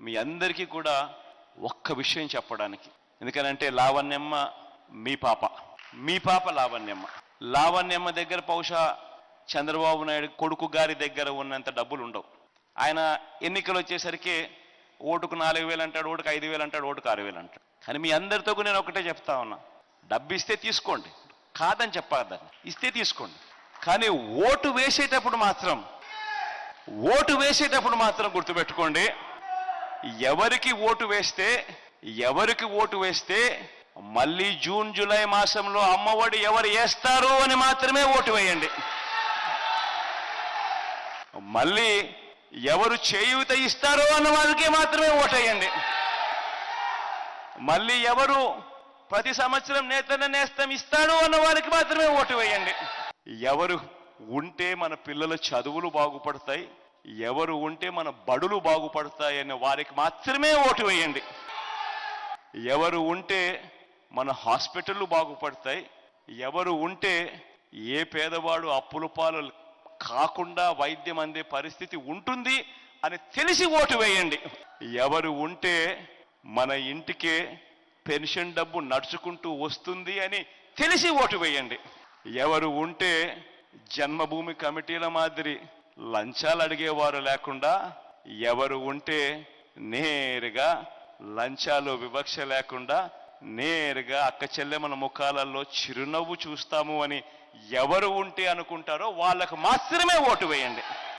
మీ అందరికీ కూడా ఒక్క విషయం చెప్పడానికి. ఎందుకనంటే లావణ్యమ్మ మీ పాప లావణ్యమ్మ దగ్గర బహుశా చంద్రబాబు నాయుడు కొడుకు గారి దగ్గర ఉన్నంత డబ్బులు ఉండవు. ఆయన ఎన్నికలు వచ్చేసరికి ఓటుకు 4,000 అంటాడు, ఓటుకు 5,000 అంటాడు, ఓటుకు 6,000 అంటాడు. కానీ మీ అందరితో నేను ఒకటే చెప్తా ఉన్నా, డబ్బు ఇస్తే తీసుకోండి, కాదని చెప్పాదని, ఇస్తే తీసుకోండి. కానీ ఓటు వేసేటప్పుడు మాత్రం గుర్తుపెట్టుకోండి, ఎవరికి ఓటు వేస్తే మళ్ళీ జూన్ జూలై మాసంలో అమ్మఒడి ఎవరు వేస్తారు అని మాత్రమే ఓటు వేయండి. మళ్ళీ ఎవరు చేయూత ఇస్తారో అన్న వాళ్ళకే మాత్రమే ఓటేయండి. మళ్ళీ ఎవరు ప్రతి సంవత్సరం నేతన్న నేస్తం ఇస్తాడు అన్న వారికి మాత్రమే ఓటు వేయండి. ఎవరు ఉంటే మన పిల్లల చదువులు బాగుపడతాయి, ఎవరు ఉంటే మన బడులు బాగుపడతాయి అనే వారికి మాత్రమే ఓటు వేయండి. ఎవరు ఉంటే మన హాస్పిటళ్ళు బాగుపడతాయి, ఎవరు ఉంటే ఏ పేదవాడు అప్పుల పాలు కాకుండా వైద్యం అందే పరిస్థితి ఉంటుంది అని తెలిసి ఓటు వేయండి. ఎవరు ఉంటే మన ఇంటికే పెన్షన్ డబ్బు నడుచుకుంటూ వస్తుంది అని తెలిసి ఓటు వేయండి. ఎవరు ఉంటే జన్మభూమి కమిటీల మాదిరి లంచాలు అడిగేవారు లేకుండా, ఎవరు ఉంటే నేరుగా లంచాలు వివక్ష లేకుండా నేరుగా అక్క చెల్లెమల ముఖాలలో చిరునవ్వు చూస్తాము అని ఎవరు ఉంటే అనుకుంటారో వాళ్ళకు మాత్రమే ఓటు వేయండి.